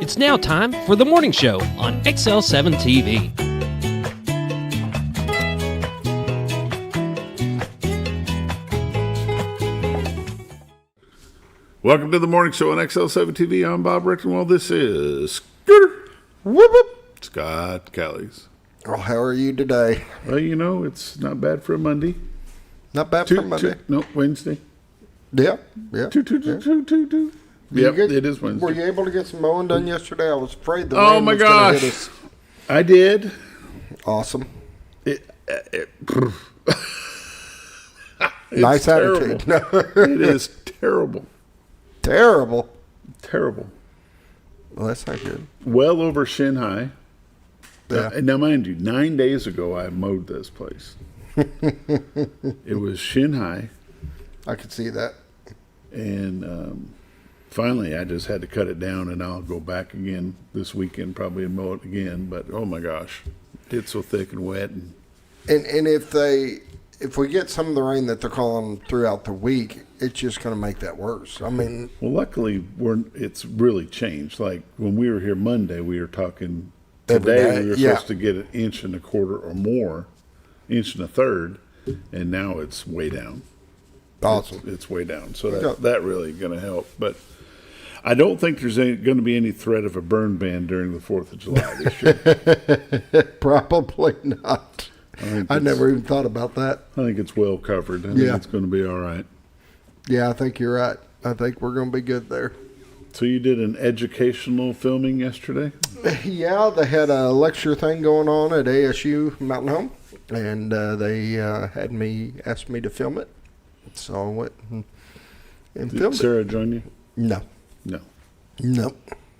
It's now time for the morning show on XL7-TV. Welcome to the morning show on XL7-TV. I'm Bob Richtenwell. This is Scooter. Whoop, whoop. Scott Callies. Oh, how are you today? Well, you know, it's not bad for a Monday. Not bad for Monday. Wednesday. Yeah. Two. Yep, it is Wednesday. Were you able to get some mowing done yesterday? I was afraid the Oh rain my was going to gosh. hit us. I did. Awesome. It's Nice terrible. attitude. It is terrible. Terrible. Terrible. Well, that's not good. Well over shin high. Yeah. Now, mind you, 9 days ago I mowed this place. It was shin high. I could see that. And finally, I just had to cut it down, and I'll go back again this weekend probably and mow it again. But, oh, my gosh, it's so thick and wet. And if we get some of the rain that they're calling throughout the week, it's just going to make that worse. I mean, well, luckily, it's really changed. Like when we were here Monday, we were talking today we were supposed to get 1.25 inches or more, 1 1/3 inches, and now it's way down. Awesome. It's way down. So that really going to help. But I don't think there's going to be any threat of a burn ban during the 4th of July this year. Probably not. I never even thought about that. I think it's well covered. I think it's going to be all right. Yeah, I think you're right. I think we're going to be good there. So you did an educational filming yesterday? Yeah, they had a lecture thing going on at ASU Mountain Home, and they asked me to film it. So I went and filmed Did Sarah join you? No. No.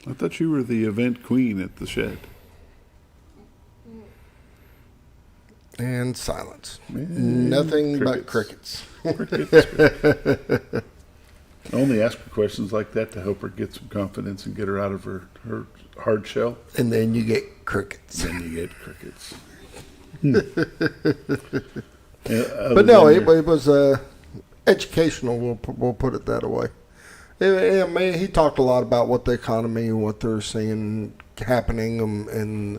I thought you were the event queen at the shed. And silence. And Nothing but crickets. I only ask her questions like that to help her get some confidence and get her out of her hard shell. And then you get crickets. But no, it was educational. We'll put it that way. I mean, he talked a lot about what the economy and what they're seeing happening and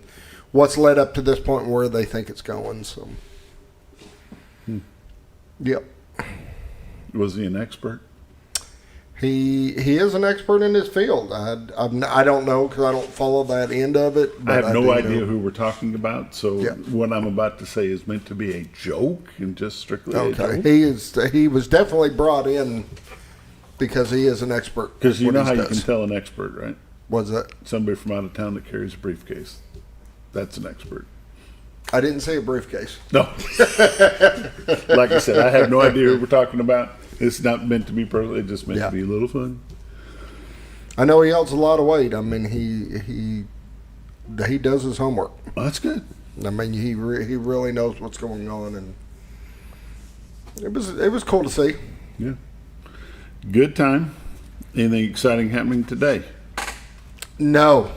what's led up to this point and where they think it's going. So, Yep. Was he an expert? He is an expert in his field. I don't know because I don't follow that end of it. I But have no idea who we're talking about. So Yeah. what I'm about to say is meant to be a joke and just strictly a joke. He was definitely brought in because he is an expert. Because you what know he how you does. can tell an expert, right? What's that? Somebody from out of town that carries a briefcase. That's an expert. I didn't say a briefcase. No. Like I said, I have no idea who we're talking about. It's not meant to be personal. It's just meant to be a little fun. I know he holds a lot of weight. I mean, he does his homework. Well, that's good. I mean, he really knows what's going on, and it was cool to see. Yeah. Good time. Anything exciting happening today? No.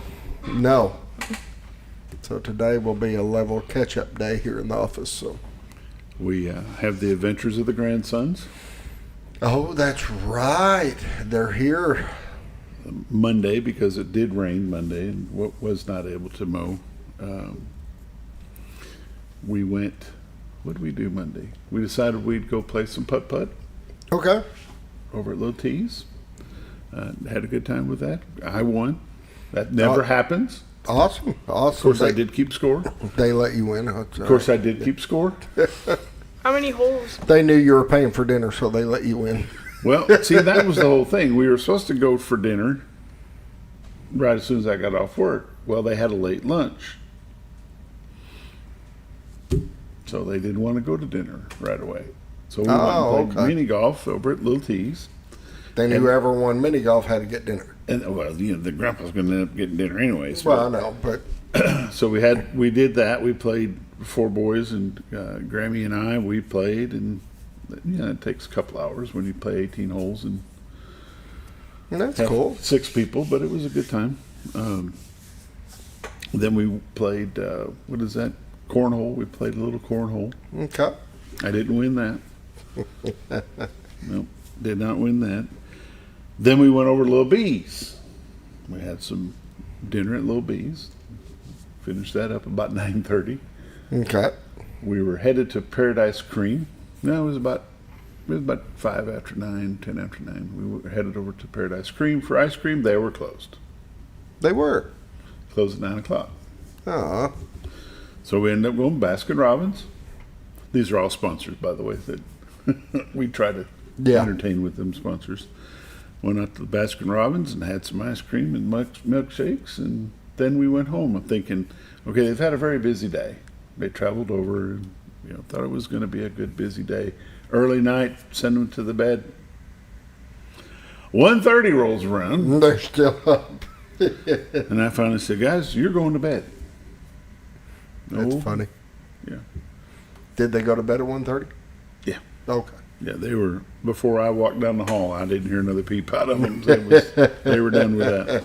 So today will be a level catch-up day here in the office. So We have the adventures of the grandsons. oh, that's right. They're here. Monday, because it did rain Monday and was not able to mow. We went, what did we do Monday? We decided we'd go play some putt-putt Okay. over at Little T's. Had a good time with that. I won. That never happens. Awesome. Of course, I did keep score. They let you win. Of course, I did keep score. How many holes? They knew you were paying for dinner, so they let you in. Well, see, that was the whole thing. We were supposed to go for dinner right as soon as I got off work. Well, they had a late lunch. So they didn't want to go to dinner right away. So we went and played mini golf over at Little T's. They knew whoever won mini golf had to get dinner. And well, you know, the grandpa's going to end up getting dinner anyways. Well, I know, but So we did that. We played 4 boys, and Grammy and I, we played, and it takes a couple hours when you play 18 holes and that's have cool. 6 people, but it was a good time. Then we played what is that? Cornhole. We played a little cornhole. Okay. I didn't win that. Nope, did not win that. Then we went over to Little B's. We had some dinner at Little B's. Finished that up about 9:30. Okay. We were headed to Paradise Cream. No, it was about 5 after 9, 10 after 9. We were headed over to Paradise Cream for ice cream. They were closed. They were. Closed at 9 o'clock. Uh-huh. So we ended up going to Baskin Robbins. These are all sponsors, by the way, that we try to entertain with them sponsors. Went out to the Baskin Robbins and had some ice cream and milkshakes, and then we went home. I'm thinking, okay, they've had a very busy day. They traveled over and thought it was going to be a good busy day. Early night, send them to the bed. 1:30 rolls around. They're still up. And I finally said, guys, you're going to bed. That's No. funny. Yeah. Did they go to bed at 1:30? Yeah. Okay. Yeah, they were, before I walked down the hall, I didn't hear another peep out of them. They were done with that.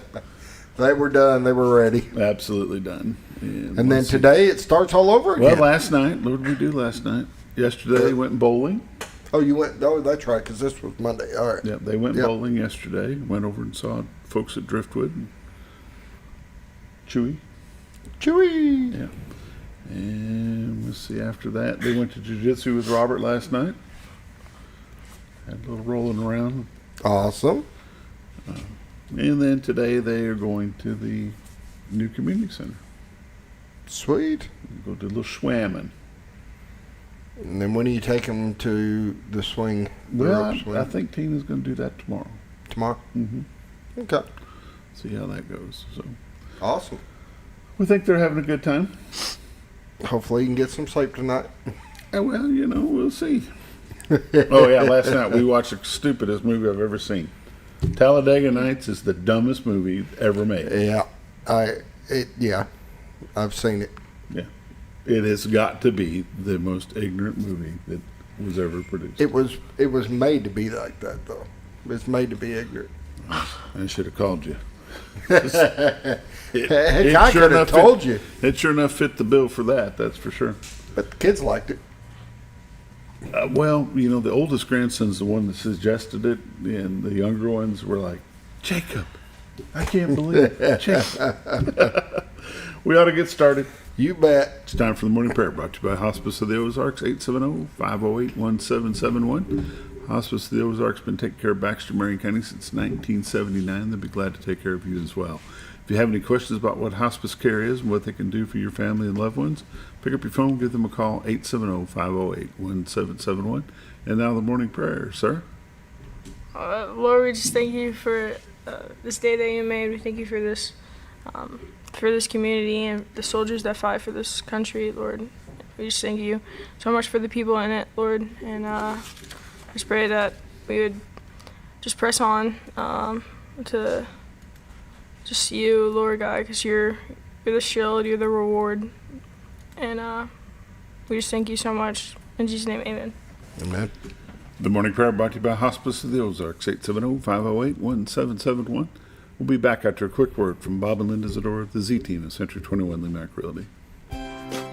They were done. They were ready. Absolutely done. And then today it starts all over again. Well, last night, what did we do last night? Yesterday, they went bowling. Oh, you went? Oh, that's right, because this was Monday. All right. Yeah, they went bowling yesterday. Went over and saw folks at Driftwood. Chewy. Yeah. And let's see, after that, they went to jiu-jitsu with Robert last night. Had a little rolling around. Awesome. And then today they are going to the new community center. Sweet. Go do a little swimming. And then when do you take them to the swing? Well, rope swing? I think Tina's going to do that tomorrow. Tomorrow? Mm-hmm. Okay. See how that goes. So Awesome. we think they're having a good time. Hopefully you can get some sleep tonight. Well, we'll see. Oh, yeah, last night we watched the stupidest movie I've ever seen. Talladega Nights is the dumbest movie ever made. Yeah. I've seen it. Yeah. It has got to be the most ignorant movie that was ever produced. It was made to be like that, though. It's made to be ignorant. I should have called you. Heck, I could have told you. It sure enough fit the bill for that, that's for sure. But the kids liked it. Well, the oldest grandson's the one that suggested it, and the younger ones were like, Jacob, I can't believe it. Jacob. We ought to get started. You bet. It's time for the morning prayer, brought to you by Hospice of the Ozarks, 870-508-1771. Hospice of the Ozarks been taking care of Baxter, Marion County since 1979. They'll be glad to take care of you as well. If you have any questions about what hospice care is and what they can do for your family and loved ones, pick up your phone, give them a call, 870-508-1771. And now the morning prayer, sir. Lord, we just thank you for this day that you made. We thank you for this community and the soldiers that fight for this country, Lord. We just thank you so much for the people in it, Lord. And just pray that we would just press on to just you, Lord God, because you're the shield, you're the reward. And we just thank you so much. In Jesus' name, amen. Amen. The morning prayer brought to you by Hospice of the Ozarks, 870-508-1771. We'll be back after a quick word from Bob and Linda Zadora, the Z-Team of Century 21 Lemac Realty.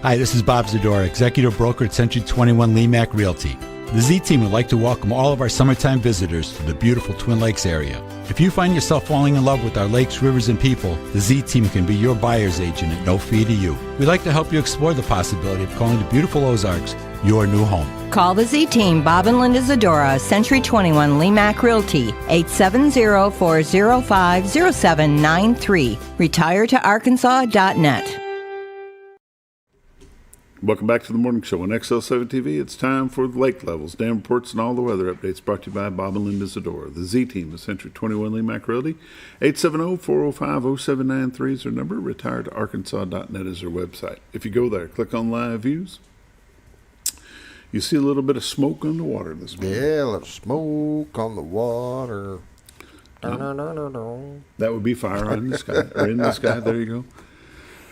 Hi, this is Bob Zadora, Executive Broker at Century 21 Lemac Realty. The Z-Team would like to welcome all of our summertime visitors to the beautiful Twin Lakes area. If you find yourself falling in love with our lakes, rivers, and people, the Z-Team can be your buyer's agent at no fee to you. We'd like to help you explore the possibility of calling the beautiful Ozarks your new home. Call the Z-Team, Bob and Linda Zadora, Century 21 Lemac Realty, 870-405-0793. RetireToArkansas.net. Welcome back to the morning show on XL7-TV. It's time for the lake levels, dam reports, and all the weather updates brought to you by Bob and Linda Zadora, the Z-Team of Century 21 Lemac Realty. 870-405-0793 is their number. RetireToArkansas.net is their website. If you go there, click on Live Views. You see a little bit of smoke on the water this morning. Yeah, a little smoke on the water. That would be fire in the sky. Or in the sky, there you go.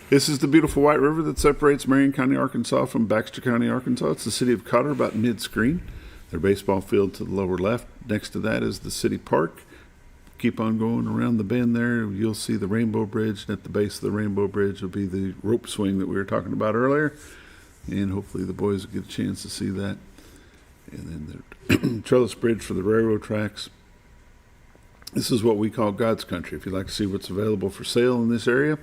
This is the beautiful White River that separates Marion County, Arkansas from Baxter County, Arkansas. It's the city of Cotter, about mid-screen. Their baseball field to the lower left. Next to that is the city park. Keep on going around the bend there. You'll see the Rainbow Bridge. And at the base of the Rainbow Bridge will be the rope swing that we were talking about earlier. And hopefully the boys will get a chance to see that. And then the trellis bridge for the railroad tracks. This is what we call God's country. If you'd like to see what's available for sale in this area,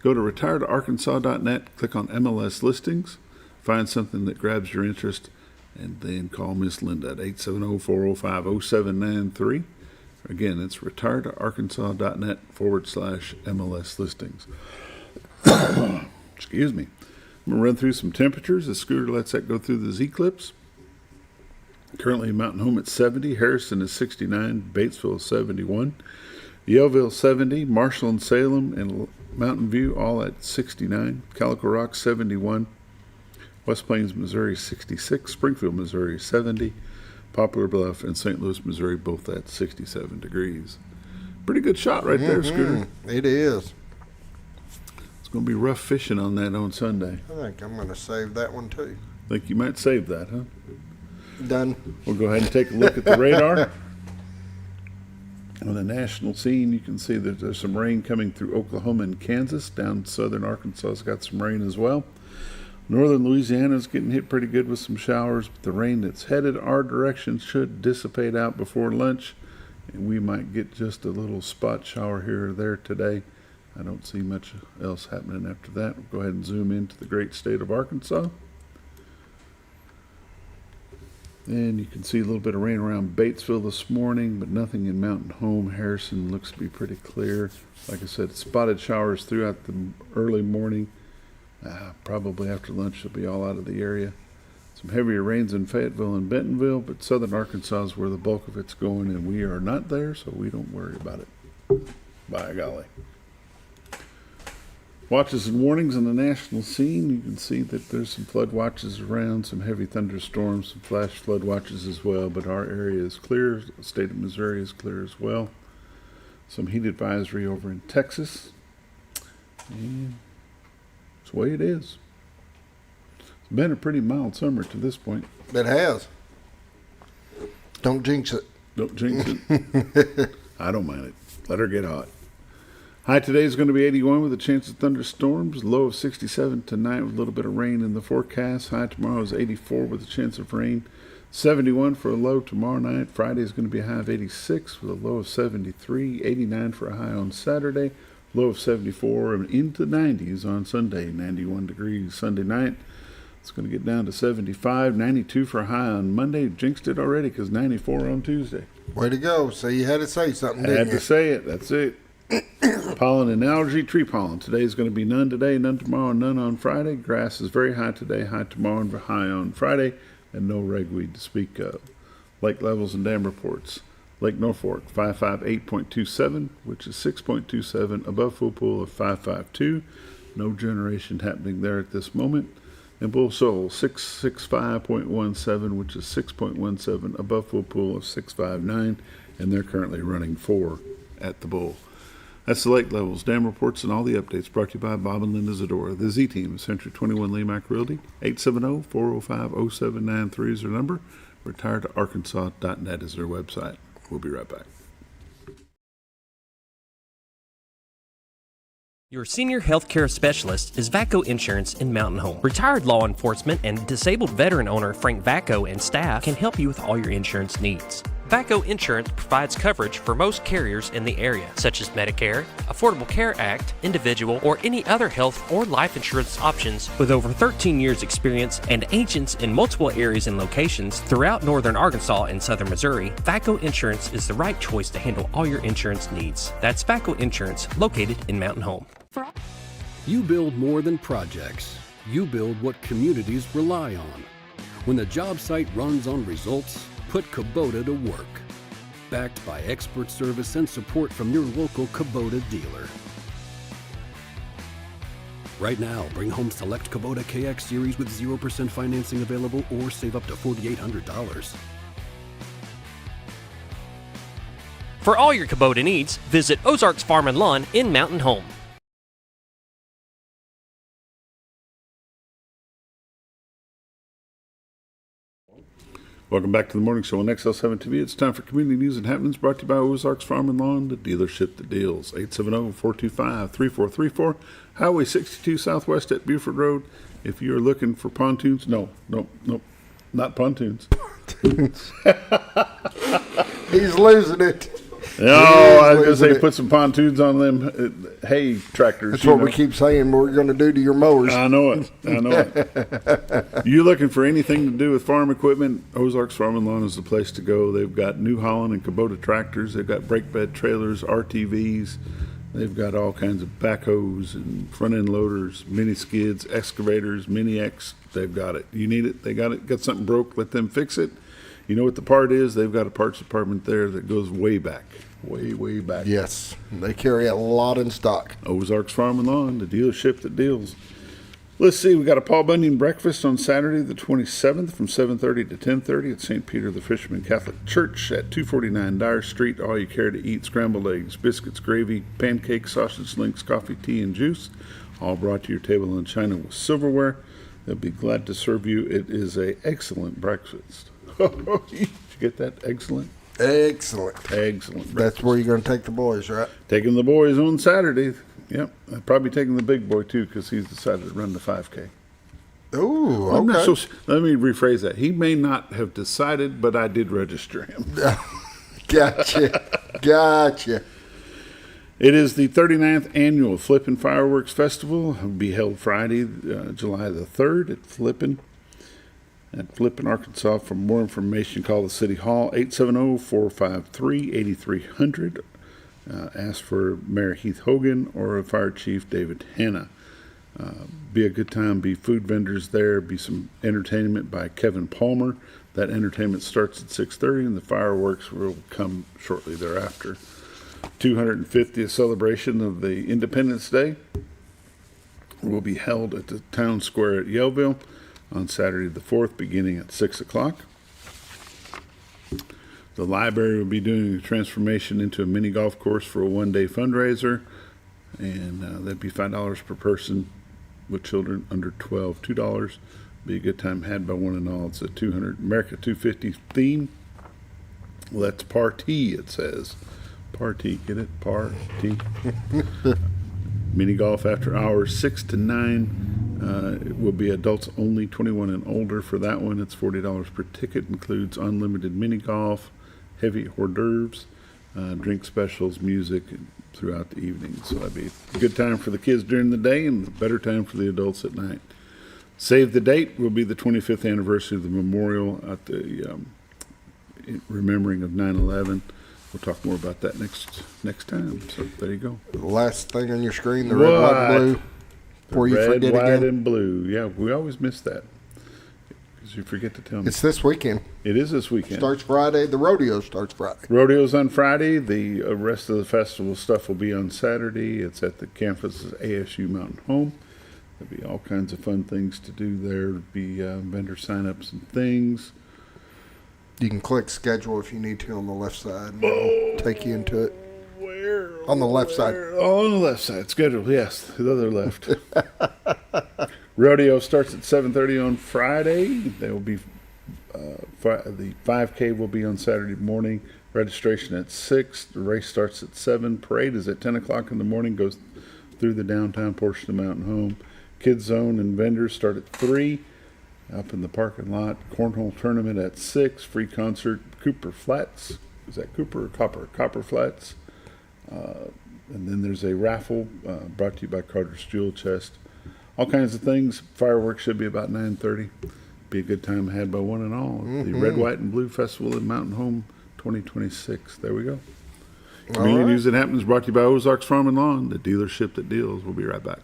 go to retiredarkansas.net, click on MLS listings, find something that grabs your interest, and then call Miss Linda at 870-405-0793. Again, it's retiredarkansas.net/MLS listings. Excuse me. I'm going to run through some temperatures. The scooter lets that go through the Z-clips. Currently, Mountain Home at 70, Harrison is 69, Batesville is 71, Yellville 70, Marshall and Salem and Mountain View all at 69, Calico Rock 71, West Plains, Missouri 66, Springfield, Missouri 70, Poplar Bluff and St. Louis, Missouri both at 67 degrees. Pretty good shot right there, Scooter. It is. It's going to be rough fishing on that on Sunday. I think I'm going to save that one too. Think you might save that, huh? Done. We'll go ahead and take a look at the radar. On the national scene, you can see that there's some rain coming through Oklahoma and Kansas. Down southern Arkansas's got some rain as well. Northern Louisiana's getting hit pretty good with some showers, but the rain that's headed our direction should dissipate out before lunch, and we might get just a little spot shower here or there today. I don't see much else happening after that. We'll go ahead and zoom into the great state of Arkansas. And you can see a little bit of rain around Batesville this morning, but nothing in Mountain Home. Harrison looks to be pretty clear. Like I said, spotted showers throughout the early morning. Probably after lunch they'll be all out of the area. Some heavier rains in Fayetteville and Bentonville, but southern Arkansas is where the bulk of it's going, and we are not there, so we don't worry about it. By golly. Watches and warnings on the national scene. You can see that there's some flood watches around, some heavy thunderstorms, some flash flood watches as well, but our area is clear. The state of Missouri is clear as well. Some heat advisory over in Texas. And it's the way it is. It's been a pretty mild summer to this point. It has. Don't jinx it. Don't jinx it. I don't mind it. Let her get hot. High today is going to be 81 with a chance of thunderstorms. Low of 67 tonight with a little bit of rain in the forecast. High tomorrow is 84 with a chance of rain. 71 for a low tomorrow night. Friday is going to be a high of 86 with a low of 73. 89 for a high on Saturday. Low of 74 and into the 90s on Sunday. 91 degrees Sunday night. It's going to get down to 75. 92 for a high on Monday. Jinxed it already because 94 on Tuesday. Way to go. So you had to say something, didn't you? Had to say it. That's it. Pollen and allergy, tree pollen. Today is going to be none today, none tomorrow, none on Friday. Grass is very high today, high tomorrow, and high on Friday, and no ragweed to speak of. Lake levels and dam reports. Lake Norfolk, 558.27, which is 6.27, above full pool of 552. No generation happening there at this moment. And Bull Shoal, 665.17, which is 6.17, above full pool of 659, and they're currently running 4 at the Bull. That's the lake levels, dam reports, and all the updates brought to you by Bob and Linda Zadora. The Z-Team, Century 21 Lemac Realty. 870-405-0793 is their number. Retiredarkansas.net is their website. We'll be right back. Your senior healthcare specialist is VACO Insurance in Mountain Home. Retired law enforcement and disabled veteran owner Frank VACO and staff can help you with all your insurance needs. VACO Insurance provides coverage for most carriers in the area, such as Medicare, Affordable Care Act, individual, or any other health or life insurance options. With over 13 years experience and agents in multiple areas and locations throughout northern Arkansas and southern Missouri, VACO Insurance is the right choice to handle all your insurance needs. That's VACO Insurance, located in Mountain Home. You build more than projects. You build what communities rely on. When the job site runs on results, put Kubota to work. Backed by expert service and support from your local Kubota dealer. Right now, bring home select Kubota KX Series with 0% financing available or save up to $4,800. For all your Kubota needs, visit Ozarks Farm and Lawn in Mountain Home. Welcome back to the morning show on XL7-TV. It's time for community news and happenings brought to you by Ozarks Farm and Lawn, the dealership that deals. 870-425-3434, Highway 62 Southwest at Buford Road. If you're looking for pontoons, no, not pontoons. He's losing it. I was going to say, put some pontoons on them hay tractors. That's what we keep saying we're going to do to your mowers. I know it. You looking for anything to do with farm equipment? Ozarks Farm and Lawn is the place to go. They've got New Holland and Kubota tractors. They've got brake bed trailers, RTVs. They've got all kinds of backhoes and front-end loaders, mini skids, excavators, mini X. They've got it. You need it, they got it. Got something broke, let them fix it. You know what the part is? They've got a parts department there that goes way back. Way back. Yes, they carry a lot in stock. Ozarks Farm and Lawn, the dealership that deals. Let's see, we got a Paul Bunyan breakfast on Saturday the 27th from 7:30 to 10:30 at St. Peter the Fisherman Catholic Church at 249 Dyer Street. All you care to eat: scrambled eggs, biscuits, gravy, pancakes, sausage links, coffee, tea, and juice. All brought to your table in china with silverware. They'll be glad to serve you. It is an excellent breakfast. Did you get that? Excellent? Excellent. That's where you're going to take the boys, right? Taking the boys on Saturday. Yep. I'll probably taking the big boy, too, because he's decided to run the 5K. Ooh, okay. Let me rephrase that. He may not have decided, but I did register him. Gotcha. It is the 39th Annual Flippin' Fireworks Festival. It will be held Friday, July the 3rd at Flippin', Arkansas. For more information, call the City Hall, 870-453-8300. Ask for Mayor Heath Hogan or Fire Chief David Hanna. Be a good time. Be food vendors there. Be some entertainment by Kevin Palmer. That entertainment starts at 6:30, and the fireworks will come shortly thereafter. 250th celebration of the Independence Day will be held at the Town Square at Yellville on Saturday the 4th, beginning at 6 o'clock. The library will be doing a transformation into a mini golf course for a one-day fundraiser, and that'd be $5 per person with children under 12, $2. Be a good time had by one and all. It's a America 250 theme. Let's party, it says. Party, get it? Party. Mini golf after hours, 6 to 9. It will be adults only, 21 and older. For that one, it's $40 per ticket. Includes unlimited mini golf, heavy hors d'oeuvres, drink specials, music throughout the evening. So that'd be a good time for the kids during the day and a better time for the adults at night. Save the date will be the 25th anniversary of the memorial at the remembering of 9/11. We'll talk more about that next time. So there you go. The last thing on your screen, the red, white, and blue. Before you forget again. Red, white, and blue. Yeah, we always miss that. Because you forget to tell me. It's this weekend. It is this weekend. Starts Friday. The rodeo starts Friday. Rodeo's on Friday. The rest of the festival stuff will be on Saturday. It's at the campus of ASU Mountain Home. There'll be all kinds of fun things to do there. There'll be vendor sign-ups and things. You can click schedule if you need to on the left side, and it'll take you into it. Where? On the left side. Oh, on the left side. Schedule, yes. The other left. Rodeo starts at 7:30 on Friday. There will be the 5K will be on Saturday morning. Registration at 6. The race starts at 7. Parade is at 10 o'clock in the morning. Goes through the downtown portion of Mountain Home. Kids Zone and vendors start at 3. Up in the parking lot. Cornhole tournament at 6. Free concert. Cooper Flats. Is that Cooper or Copper? Copper Flats. And then there's a raffle brought to you by Carter's Jewel Chest. All kinds of things. Fireworks should be about 9:30. Be a good time had by one and all. The Red, White, and Blue Festival at Mountain Home 2026. There we go. Community News that happens brought to you by Ozarks Farm and Lawn, the dealership that deals. We'll be right back.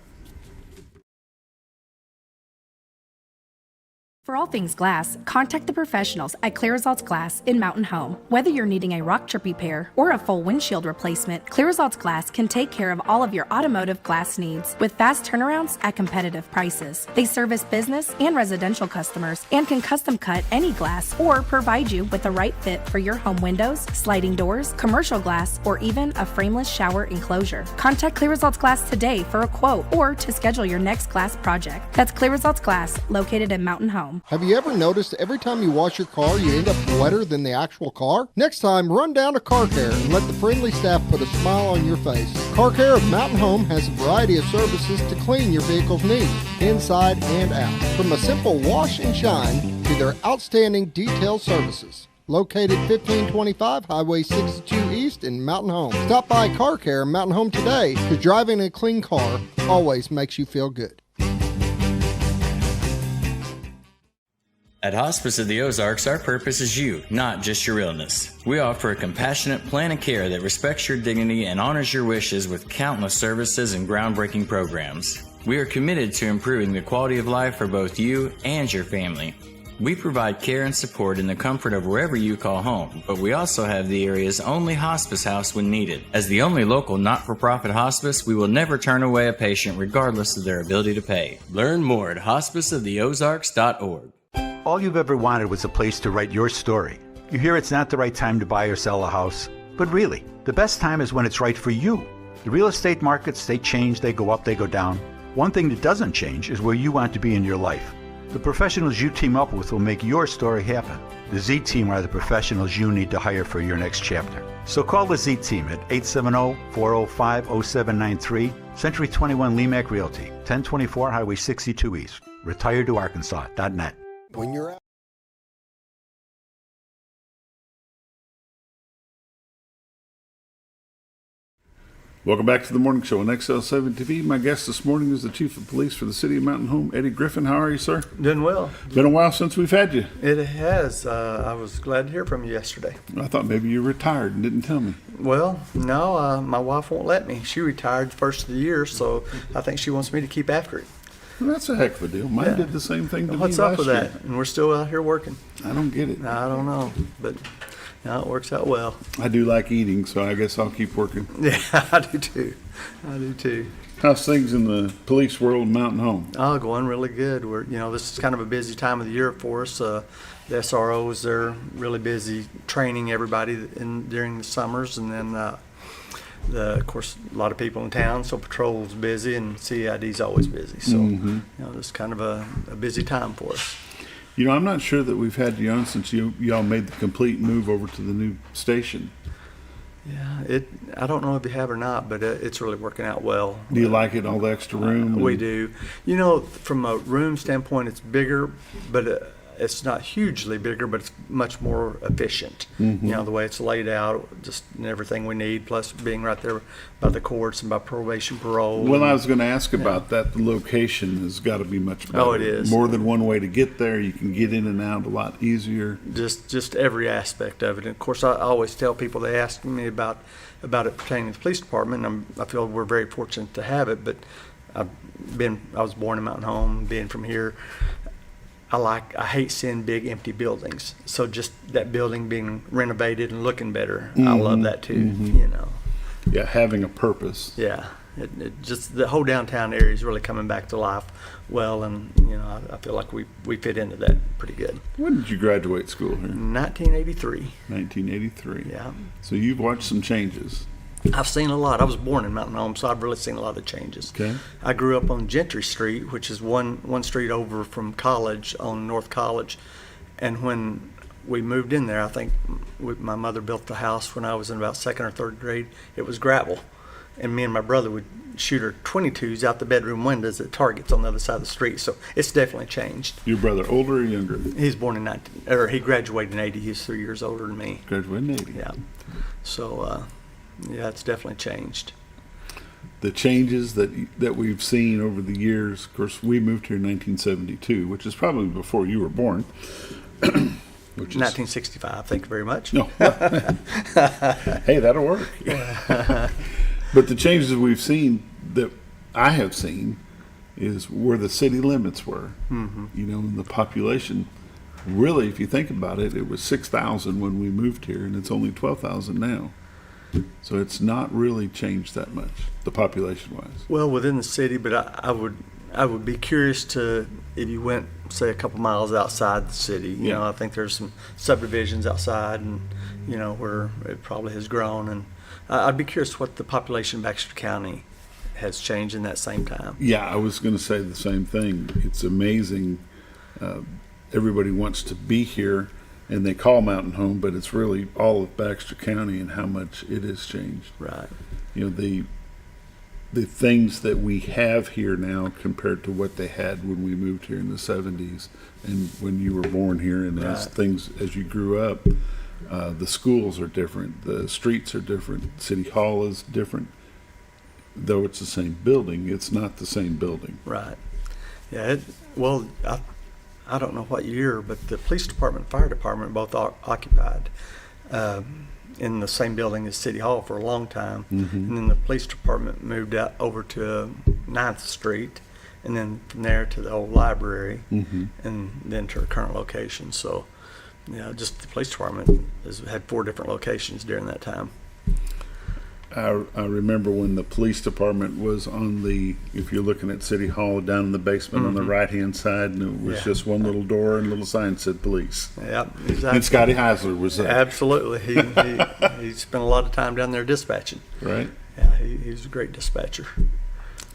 For all things glass, contact the professionals at Clear Results Glass in Mountain Home. Whether you're needing a rock chip repair or a full windshield replacement, Clear Results Glass can take care of all of your automotive glass needs with fast turnarounds at competitive prices. They service business and residential customers and can custom cut any glass or provide you with the right fit for your home windows, sliding doors, commercial glass, or even a frameless shower enclosure. Contact Clear Results Glass today for a quote or to schedule your next glass project. That's Clear Results Glass, located in Mountain Home. Have you ever noticed every time you wash your car, you end up wetter than the actual car? Next time, run down to Car Care and let the friendly staff put a smile on your face. Car Care of Mountain Home has a variety of services to clean your vehicle's needs, inside and out. From a simple wash and shine to their outstanding detail services. located 1525 Highway 62 East in Mountain Home. Stop by Car Care in Mountain Home today, because driving a clean car always makes you feel good. At Hospice of the Ozarks, our purpose is you, not just your illness. We offer a compassionate plan of care that respects your dignity and honors your wishes with countless services and groundbreaking programs. We are committed to improving the quality of life for both you and your family. We provide care and support in the comfort of wherever you call home, but we also have the area's only hospice house when needed. As the only local not-for-profit hospice, we will never turn away a patient regardless of their ability to pay. Learn more at hospiceoftheozarks.org. All you've ever wanted was a place to write your story. You hear it's not the right time to buy or sell a house, but really, the best time is when it's right for you. The real estate markets, they change, they go up, they go down. One thing that doesn't change is where you want to be in your life. The professionals you team up with will make your story happen. The Z Team are the professionals you need to hire for your next chapter. So call the Z Team at 870-405-0793, Century 21 Lemac Realty, 1024 Highway 62 East, retiredtoarkansas.net. When you're out. Welcome back to the morning show on XL7-TV. My guest this morning is the Chief of Police for the City of Mountain Home, Eddie Griffin. How are you, sir? Doing well. Been a while since we've had you. It has. I was glad to hear from you yesterday. I thought maybe you retired and didn't tell me. Well, no, my wife won't let me. She retired the first of the year, so I think she wants me to keep after it. Well, that's a heck of a deal. Mine did the same thing to me last year. What's up with that? And we're still out here working. I don't get it. I don't know, but no, it works out well. I do like eating, so I guess I'll keep working. Yeah, I do too. How's things in the police world, Mountain Home? Oh, going really good. This is kind of a busy time of the year for us. The SROs, they're really busy training everybody during the summers, and then of course, a lot of people in town, so patrol's busy and CID's always busy. So, it's kind of a busy time for us. I'm not sure that we've had you on since y'all made the complete move over to the new station. Yeah, I don't know if you have or not, but it's really working out well. Do you like it, all the extra room? We do. From a room standpoint, it's bigger, but it's not hugely bigger, but it's much more efficient. The way it's laid out, just everything we need, plus being right there by the courts and by probation, parole. Well, I was going to ask about that. The location has got to be much better. Oh, it is. More than one way to get there. You can get in and out a lot easier. Just every aspect of it. And of course, I always tell people, they ask me about it pertaining to the police department, and I feel we're very fortunate to have it, but I was born in Mountain Home, being from here. I hate seeing big empty buildings. So just that building being renovated and looking better, I love that too. Yeah, having a purpose. Yeah, it just the whole downtown area is really coming back to life well, and I feel like we fit into that pretty good. When did you graduate school here? 1983. 1983. Yeah. So you've watched some changes. I've seen a lot. I was born in Mountain Home, so I've really seen a lot of changes. Okay. I grew up on Gentry Street, which is one street over from College, on North College. And when we moved in there, I think my mother built the house when I was in about second or third grade. It was gravel. And me and my brother would shoot our .22s out the bedroom windows at Targets on the other side of the street. So it's definitely changed. Your brother older or younger? He's born in he graduated in 80. He's 3 years older than me. Graduated in 80. Yeah. So, yeah, it's definitely changed. The changes that we've seen over the years, of course, we moved here in 1972, which is probably before you were born. 1965, thank you very much. No. Hey, that'll work. But the changes we've seen, that I have seen, is where the city limits were. And the population, really, if you think about it, it was 6,000 when we moved here, and it's only 12,000 now. So it's not really changed that much, the population-wise. Well, within the city, but I would be curious to, if you went, say, a couple miles outside the city. I think there's some subdivisions outside, and where it probably has grown. And I'd be curious what the population of Baxter County has changed in that same time. Yeah, I was going to say the same thing. It's amazing. Everybody wants to be here, and they call Mountain Home, but it's really all of Baxter County and how much it has changed. Right. the things that we have here now compared to what they had when we moved here in the 70s and when you were born here, and as things as you grew up, the schools are different, the streets are different, City Hall is different. Though it's the same building, it's not the same building. Right. Yeah. I don't know what year, but the police department, fire department both are occupied in the same building as City Hall for a long time. And then the police department moved out over to 9th Street, and then from there to the old library, and then to our current location. So, just the police department has had 4 different locations during that time. I remember when the police department was on if you're looking at City Hall, down in the basement on the right-hand side, and it was just one little door and a little sign that said police. Yeah, exactly. And Scotty Heisler was there. Absolutely. He spent a lot of time down there dispatching. Right. Yeah, he's a great dispatcher.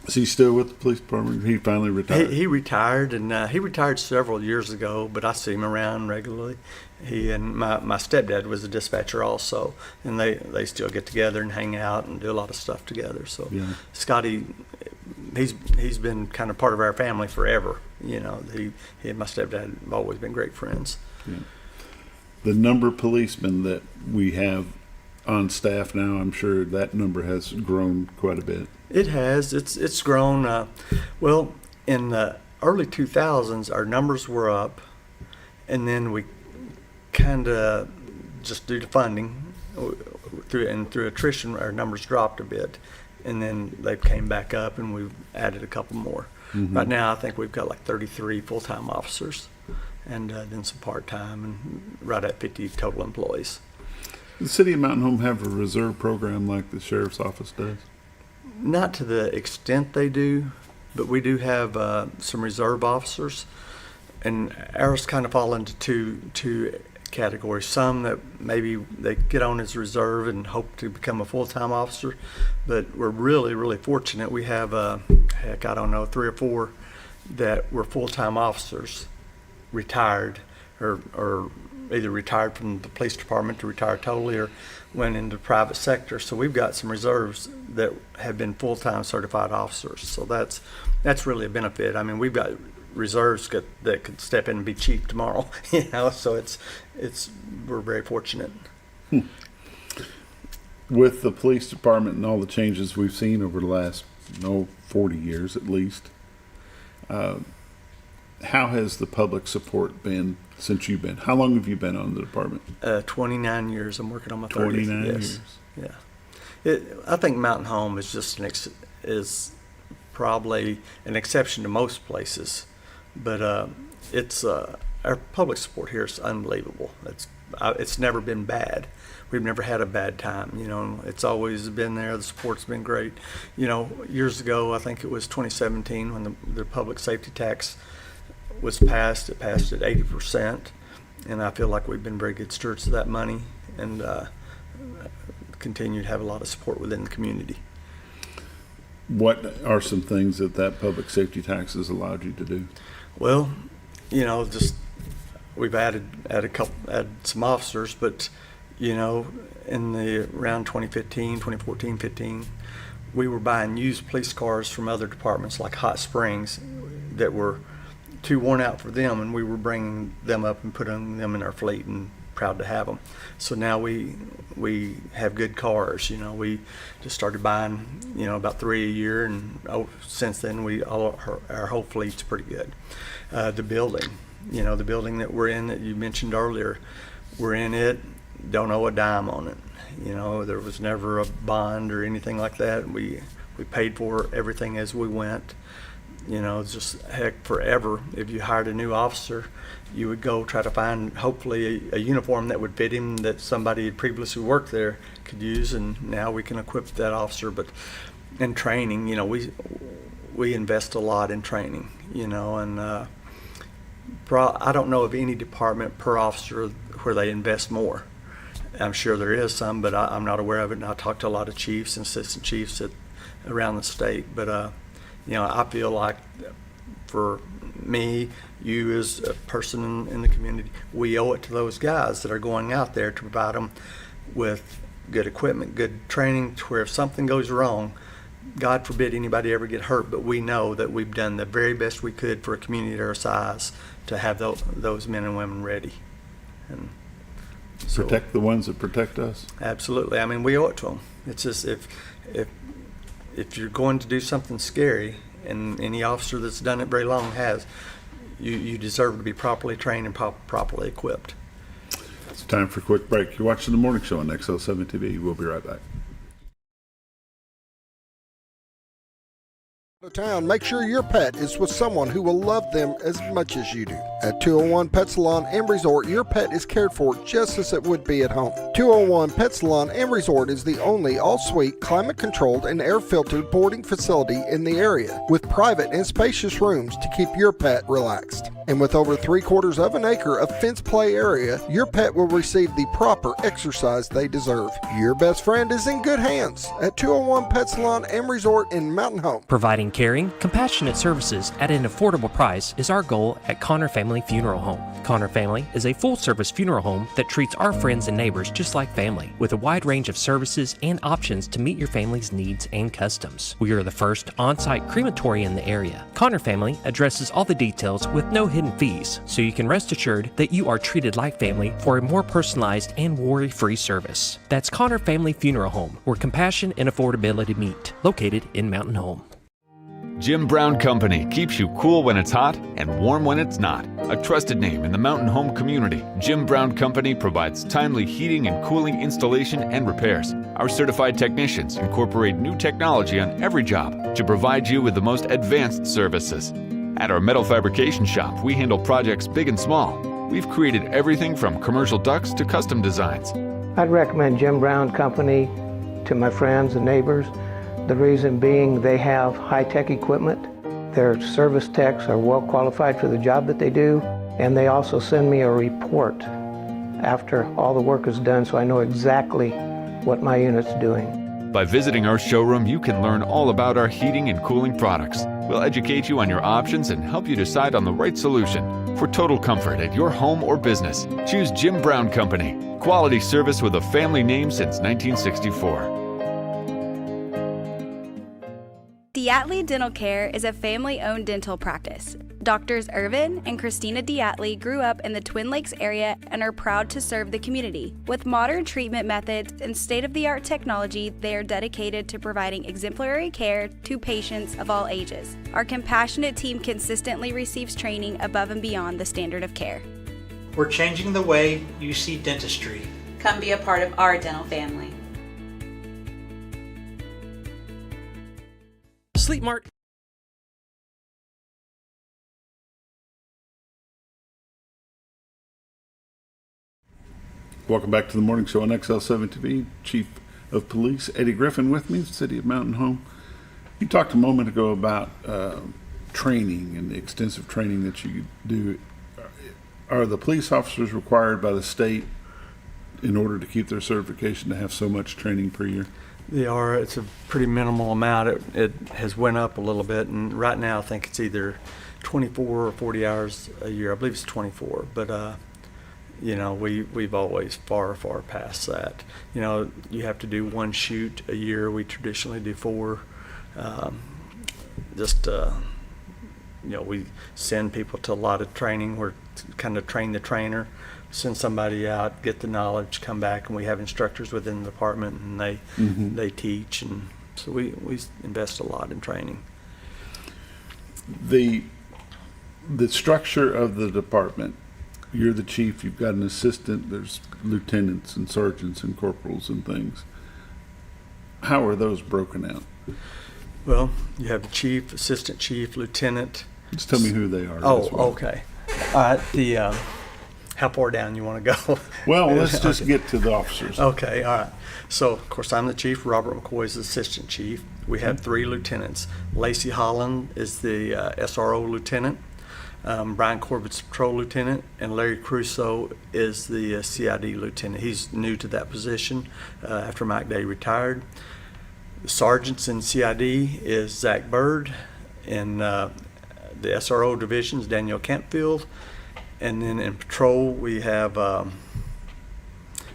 Is he still with the police department? He finally retired? He retired, and he retired several years ago, but I see him around regularly. He and my stepdad was a dispatcher also, and they still get together and hang out and do a lot of stuff together. So Scotty, he's been kind of part of our family forever. He and my stepdad have always been great friends. Yeah. The number of policemen that we have on staff now, I'm sure that number has grown quite a bit. It has. It's grown. Well, in the early 2000s, our numbers were up, and then we kind of, just due to funding, through attrition, our numbers dropped a bit, and then they came back up, and we've added a couple more. Right now, I think we've got like 33 full-time officers, and then some part-time, and right at 50 total employees. Does the city of Mountain Home have a reserve program like the sheriff's office does? Not to the extent they do, but we do have some reserve officers, and ours kind of fall into two categories. Some that maybe they get on as reserve and hope to become a full-time officer, but we're really, really fortunate. We have, 3 or 4 that were full-time officers, retired, or either retired from the police department to retire totally, or went into the private sector. So we've got some reserves that have been full-time certified officers. So that's really a benefit. I mean, we've got reserves that could step in and be chief tomorrow, so we're very fortunate. With the police department and all the changes we've seen over the last 40 years at least, how has the public support been since you've been? How long have you been on the department? 29 years. I'm working on my 30th. 29 years. Yeah. I think Mountain Home is just is probably an exception to most places, but our public support here is unbelievable. It's never been bad. We've never had a bad time. It's always been there. The support's been great. Years ago, I think it was 2017 when the public safety tax was passed. It passed at 80%, and I feel like we've been very good stewards of that money, and continue to have a lot of support within the community. What are some things that public safety tax has allowed you to do? Well, just we've added some officers, but in the around 2014, 15, we were buying used police cars from other departments like Hot Springs that were too worn out for them, and we were bringing them up and putting them in our fleet, and proud to have them. So now we have good cars. We just started buying about 3 a year, and since then our whole fleet's pretty good. The building that we're in, that you mentioned earlier, we're in it, don't owe a dime on it. There was never a bond or anything like that. We paid for everything as we went. Just heck, forever, if you hired a new officer, you would go try to find hopefully a uniform that would fit him, that somebody had previously worked there could use, and now we can equip that officer. But in training, we invest a lot in training, and I don't know of any department per officer where they invest more. I'm sure there is some, but I'm not aware of it, and I talk to a lot of chiefs and assistant chiefs around the state. But I feel like for me, you as a person in the community, we owe it to those guys that are going out there to provide them with good equipment, good training, to where if something goes wrong, God forbid anybody ever get hurt, but we know that we've done the very best we could for a community our size to have those men and women ready. And so, protect the ones that protect us. Absolutely. I mean, we owe it to them. It's just if you're going to do something scary, and any officer that's done it very long has, you deserve to be properly trained and properly equipped. It's time for a quick break. You're watching the morning show on XL7-TV. We'll be right back. Town, make sure your pet is with someone who will love them as much as you do. At 201 Pet Salon and Resort, your pet is cared for just as it would be at home. 201 Pet Salon and Resort is the only all-suite, climate-controlled, and air-filtered boarding facility in the area, with private and spacious rooms to keep your pet relaxed. And with over 3/4 of an acre of fenced play area, your pet will receive the proper exercise they deserve. Your best friend is in good hands at 201 Pet Salon and Resort in Mountain Home. Providing caring, compassionate services at an affordable price is our goal at Connor Family Funeral Home. Connor Family is a full-service funeral home that treats our friends and neighbors just like family, with a wide range of services and options to meet your family's needs and customs. We are the first on-site crematory in the area. Connor Family addresses all the details with no hidden fees, so you can rest assured that you are treated like family for a more personalized and worry-free service. That's Connor Family Funeral Home, where compassion and affordability meet, located in Mountain Home. Jim Brown Company keeps you cool when it's hot and warm when it's not. A trusted name in the mountain home community, Jim Brown Company provides timely heating and cooling installation and repairs. Our certified technicians incorporate new technology on every job to provide you with the most advanced services. At our metal fabrication shop, we handle projects big and small. We've created everything from commercial ducts to custom designs. I'd recommend Jim Brown Company to my friends and neighbors. The reason being they have high-tech equipment, their service techs are well qualified for the job that they do, and they also send me a report after all the work is done so I know exactly what my unit's doing. By visiting our showroom, you can learn all about our heating and cooling products. We'll educate you on your options and help you decide on the right solution. For total comfort at your home or business, choose Jim Brown Company. Quality service with a family name since 1964. Diatley Dental Care is a family-owned dental practice. Doctors Irvin and Christina Diatley grew up in the Twin Lakes area and are proud to serve the community. With modern treatment methods and state-of-the-art technology, they are dedicated to providing exemplary care to patients of all ages. Our compassionate team consistently receives training above and beyond the standard of care. We're changing the way you see dentistry. Come be a part of our dental family. Sleep Mart. Welcome back to the morning show on XL7-TV. Chief of Police Eddie Griffin with me, City of Mountain Home. You talked a moment ago about training and the extensive training that you do. Are the police officers required by the state in order to keep their certification to have so much training per year? They are. It's a pretty minimal amount. It has went up a little bit, and right now I think it's either 24 or 40 hours a year. I believe it's 24, but you know, we've always far past that. You know, you have to do one shoot a year. We traditionally do 4. You know, we send people to a lot of training. We're kind of train the trainer, send somebody out, get the knowledge, come back, and we have instructors within the department, and they teach, and so we invest a lot in training. The structure of the department, you're the chief, you've got an assistant, there's lieutenants and sergeants and corporals and things. How are those broken out? Well, you have the chief, assistant chief, lieutenant. Just tell me who they are. Oh, okay. All right. How far down you want to go? Well, let's just get to the officers. Okay, all right. So, of course, I'm the chief. Robert McCoy is the assistant chief. We have 3 lieutenants. Lacey Holland is the SRO lieutenant. Brian Corbett's patrol lieutenant, and Larry Crusoe is the CID lieutenant. He's new to that position after Mike Day retired. The sergeants in CID is Zach Bird, and the SRO divisions, Daniel Campfield. And then in patrol, we have,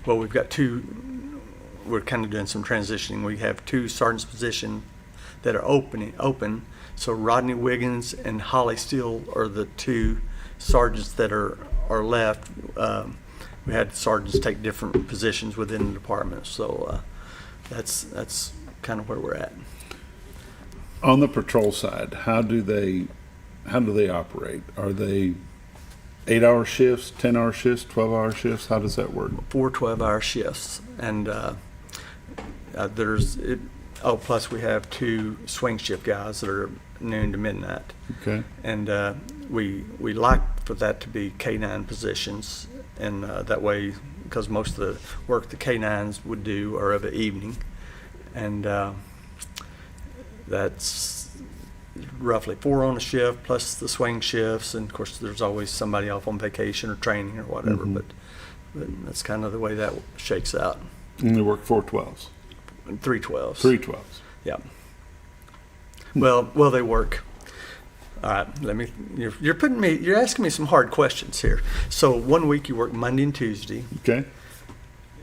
we've got 2, we're kind of doing some transitioning. We have 2 sergeant's position that are open. So Rodney Wiggins and Holly Steele are the two sergeants that are left. We had sergeants take different positions within the department, so that's kind of where we're at. On the patrol side, how do they operate? Are they 8-hour shifts, 10-hour shifts, 12-hour shifts? How does that work? 4 12-hour shifts, and plus we have 2 swing shift guys that are noon to midnight. Okay. And we like for that to be K9 positions, and that way, because most of the work the K9s would do are of the evening, and that's roughly 4 on a shift plus the swing shifts, and of course there's always somebody off on vacation or training or whatever. But that's kind of the way that shakes out. And they work 4 12s. 3 12s. 3 12s. Yeah. Well, they work. All right, you're asking me some hard questions here. So 1 week you work Monday and Tuesday. Okay.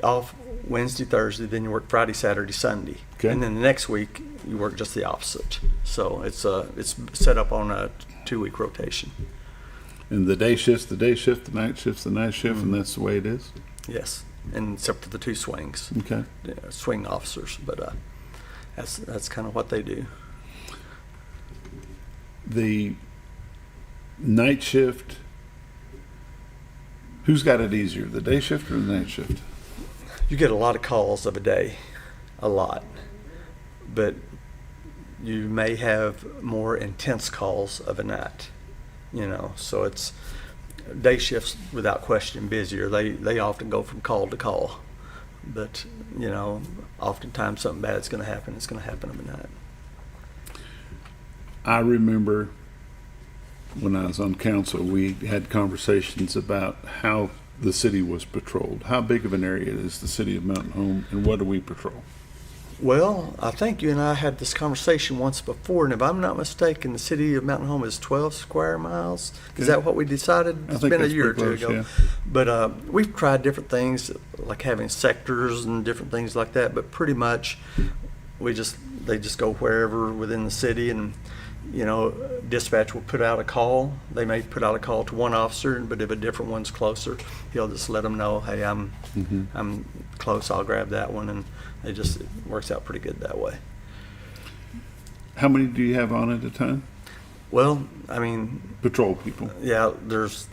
Off Wednesday, Thursday, then you work Friday, Saturday, Sunday. Okay. And then the next week you work just the opposite. So it's set up on a 2-week rotation. And the day shift's the day shift, the night shift's the night shift, and that's the way it is? Yes, and except for the 2 swings. Okay. Swing officers, but that's kind of what they do. The night shift, who's got it easier, the day shift or the night shift? You get a lot of calls of a day, a lot, but you may have more intense calls of a night, so it's day shifts without question busier. They often go from call to call, but oftentimes something bad is going to happen. It's going to happen of a night. I remember when I was on council, we had conversations about how the city was patrolled. How big of an area is the city of Mountain Home, and what do we patrol? Well, I think you and I had this conversation once before, and if I'm not mistaken, the city of Mountain Home is 12 square miles. Is that what we decided? It's been a year or 2 ago. Yeah. But we've tried different things, like having sectors and different things like that, but pretty much they just go wherever within the city, and dispatch will put out a call. They may put out a call to one officer, but if a different one's closer, he'll just let them know, hey, I'm close, I'll grab that one, and it works out pretty good that way. How many do you have on at a time? Well, patrol people. Yeah, there's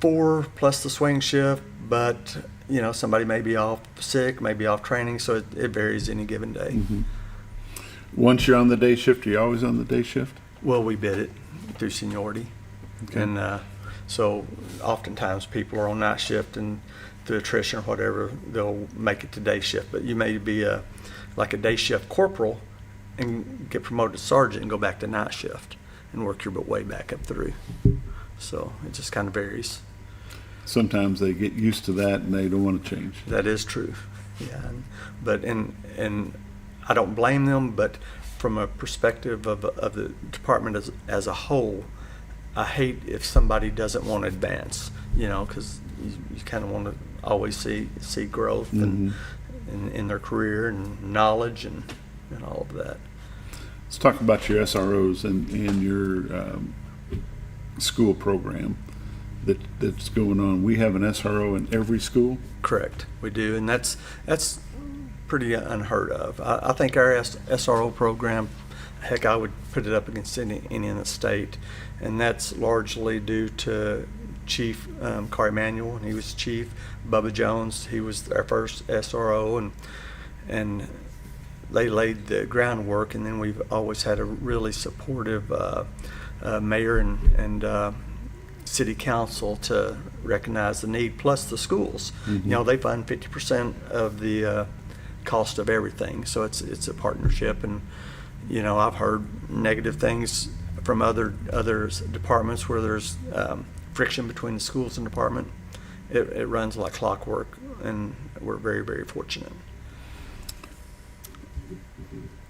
4 plus the swing shift, but somebody may be off sick, may be off training, so it varies any given day. Mm-hmm. Once you're on the day shift, are you always on the day shift? Well, we bid it through seniority. Okay. And so oftentimes people are on night shift, and through attrition or whatever, they'll make it to day shift. But you may be like a day shift corporal and get promoted to sergeant and go back to night shift and work your way back up through. So it just kind of varies. Sometimes they get used to that and they don't want to change. That is true. Yeah. But and I don't blame them, but from a perspective of the department as a whole, I hate if somebody doesn't want to advance, because you kind of want to always see growth in their career and knowledge and all of that. Let's talk about your SROs and your school program that's going on. We have an SRO in every school? Correct, we do, and that's pretty unheard of. I think our SRO program, heck, I would put it up against any in the state, and that's largely due to Chief Car Emanuel, and he was chief. Bubba Jones, he was our first SRO, and they laid the groundwork, and then we've always had a really supportive mayor and city council to recognize the need, plus the schools. They fund 50% of the cost of everything, so it's a partnership. And I've heard negative things from other departments where there's friction between the schools and department. It runs like clockwork, and we're very, very fortunate.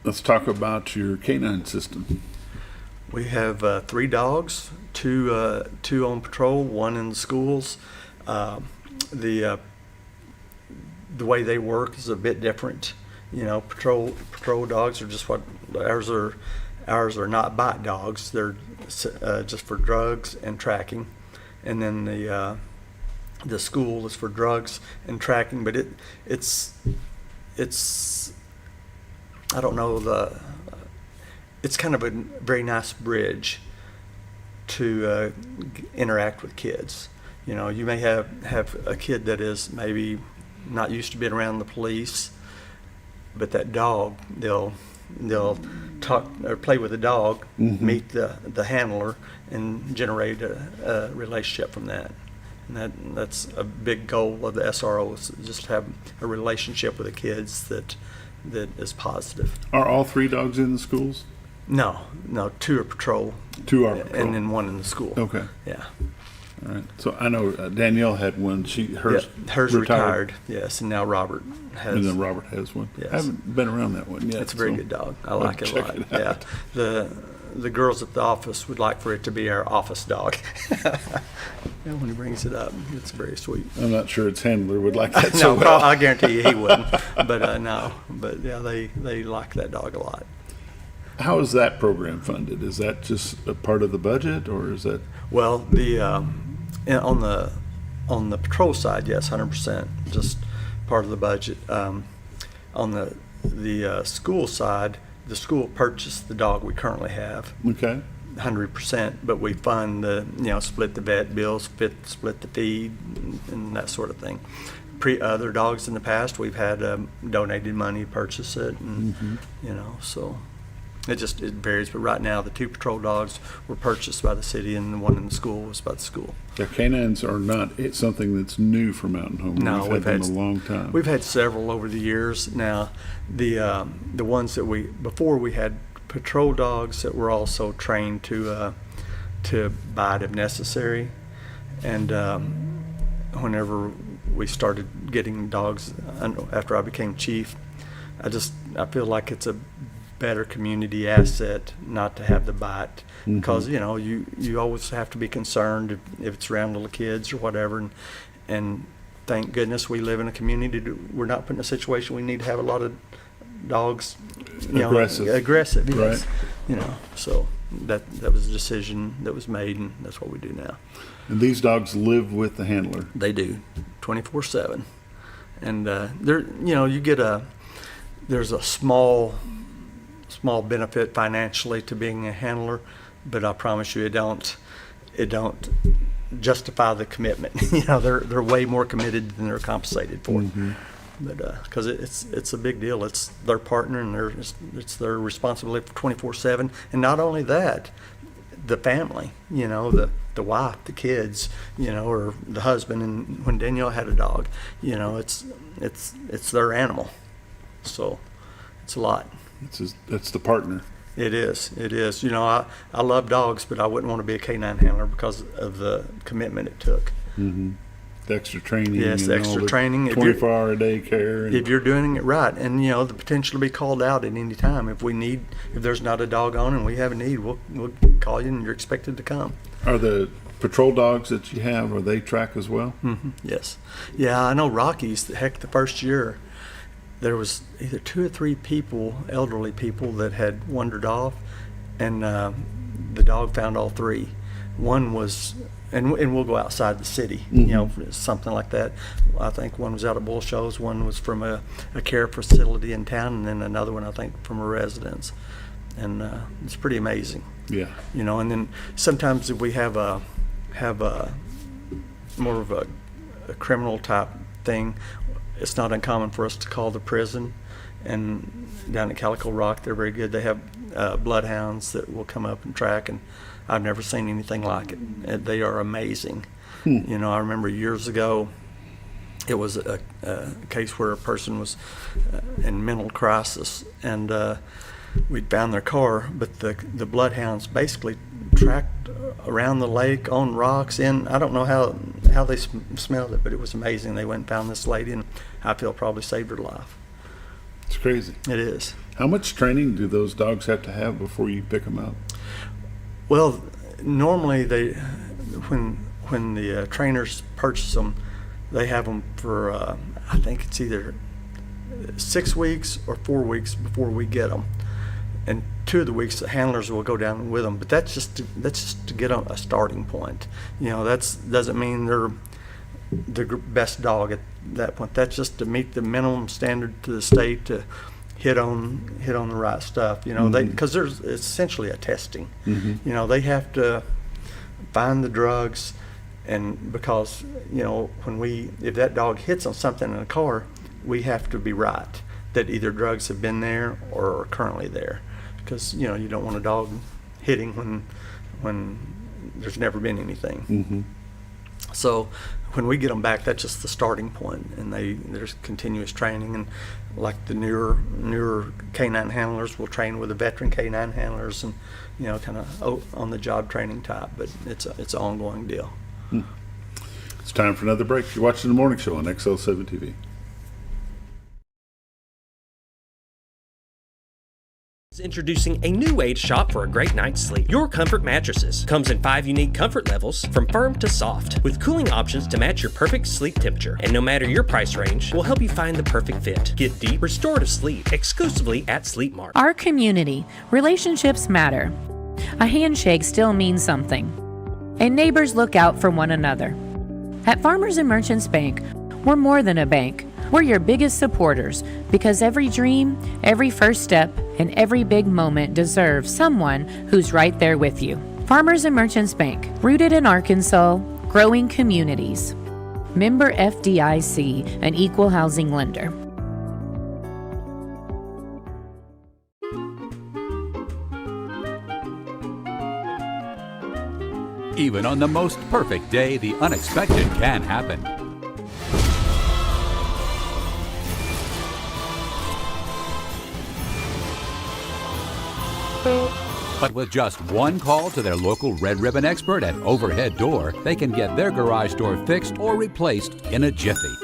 Let's talk about your canine system. We have 3 dogs, two on patrol, 1 in the schools. The way they work is a bit different. Patrol dogs are just what ours are not bite dogs. They're just for drugs and tracking, and then the school is for drugs and tracking. But it's I don't know, it's kind of a very nice bridge to interact with kids. You may have a kid that is maybe not used to being around the police, but that dog, they'll talk or play with the dog, meet the handler, and generate a relationship from that. And that's a big goal of the SRO, is just to have a relationship with the kids that is positive. Are all 3 dogs in the schools? No, 2 are patrol. 2 are patrol. And then 1 in the school. Okay. Yeah. All right. So I know Danielle had one. Hers retired. Yes, and now Robert has. And then Robert has one. Yes. I haven't been around that one yet. It's a very good dog. I like it a lot. Check it out. Yeah. The girls at the office would like for it to be our office dog. When he brings it up, it's very sweet. I'm not sure its handler would like that no, so well. I guarantee you he wouldn't. But no. But yeah, they like that dog a lot. How is that program funded? Is that just a part of the budget, or is that? Well, on the patrol side, yes, 100%, just part of the budget. On the school side, the school purchased the dog we currently have. Okay. 100%, but we fund split the vet bills, split the feed, and that sort of thing. Other dogs in the past, we've had donated money to purchase it, and so it varies. But right now, the 2 patrol dogs were purchased by the city, and the 1 in the school was by the school. Yeah, canines are not something that's new for Mountain Home. No, we've had them a long time. We've had several over the years. Now, the ones that before we had patrol dogs that were also trained to bite if necessary, and whenever we started getting dogs after I became chief, I feel like it's a better community asset not to have the bite, because you always have to be concerned if it's around little kids or whatever, and thank goodness we live in a community we're not put in a situation we need to have a lot of dogs aggressive, yes. Right. So that was a decision that was made, and that's what we do now. And these dogs live with the handler? They do, 24/7, and there's a small benefit financially to being a handler, but I promise you it don't justify the commitment. They're way more committed than they're compensated for. But because it's a big deal. It's their partner, and it's their responsibility for 24/7. And not only that, the family, the wife, the kids, or the husband. And when Danielle had a dog, it's their animal. So it's a lot. That's the partner. It is. I love dogs, but I wouldn't want to be a canine handler because of the commitment it took. The extra training. Yes, extra training. 24-hour-a-day care. If you're doing it right, and the potential to be called out at any time. If there's not a dog on and we have a need, we'll call you, and you're expected to come. Are the patrol dogs that you have, are they track as well? Yes. Yeah, I know Rocky's. The first year, there was either 2 or 3 elderly people that had wandered off, and the dog found all 3. One was, and we'll go outside the city, something like that. I think one was out at Bull Shows, one was from a care facility in town, and then another one I think from a residence. And it's pretty amazing. Yeah. And then sometimes if we have more of a criminal type thing, it's not uncommon for us to call the prison, and down at Calico Rock, they're very good. They have bloodhounds that will come up and track, and I've never seen anything like it. They are amazing. I remember years ago, it was a case where a person was in mental crisis, and we'd found their car, but the bloodhounds basically tracked around the lake on rocks. I don't know how they smelled it, but it was amazing. They went and found this lady, and I feel probably saved her life. It's crazy. It is. How much training do those dogs have to have before you pick them up? Well, normally when the trainers purchase them, they have them for I think it's either 6 weeks or 4 weeks before we get them. And 2 of the weeks the handlers will go down with them, but that's just to get a starting point. That doesn't mean they're the best dog at that point. That's just to meet the minimum standard to the state, to hit on the right stuff. Because there's essentially a testing. They have to find the drugs, and because if that dog hits on something in a car, we have to be right that either drugs have been there or are currently there. Because you don't want a dog hitting when there's never been anything. So when we get them back, that's just the starting point, and there's continuous training. And like the newer canine handlers will train with the veteran canine handlers, and kind of on the job training type. But it's an ongoing deal. It's time for another break. You're watching the morning show on XL7-TV. Introducing a new way to shop for a great night's sleep. Your Comfort Mattresses comes in 5 unique comfort levels, from firm to soft, with cooling options to match your perfect sleep temperature. And no matter your price range, we'll help you find the perfect fit. Get deep, restorative sleep exclusively at Sleep Mart. Our community, relationships matter. A handshake still means something, and neighbors look out for one another. At Farmers and Merchants Bank, we're more than a bank. We're your biggest supporters, because every dream, every first step, and every big moment deserves someone who's right there with you. Farmers and Merchants Bank, rooted in Arkansas, growing communities. Member FDIC, an equal housing lender. Even on the most perfect day, the unexpected can happen. But with just one call to their local Red Ribbon expert at Overhead Door, they can get their garage door fixed or replaced in a jiffy.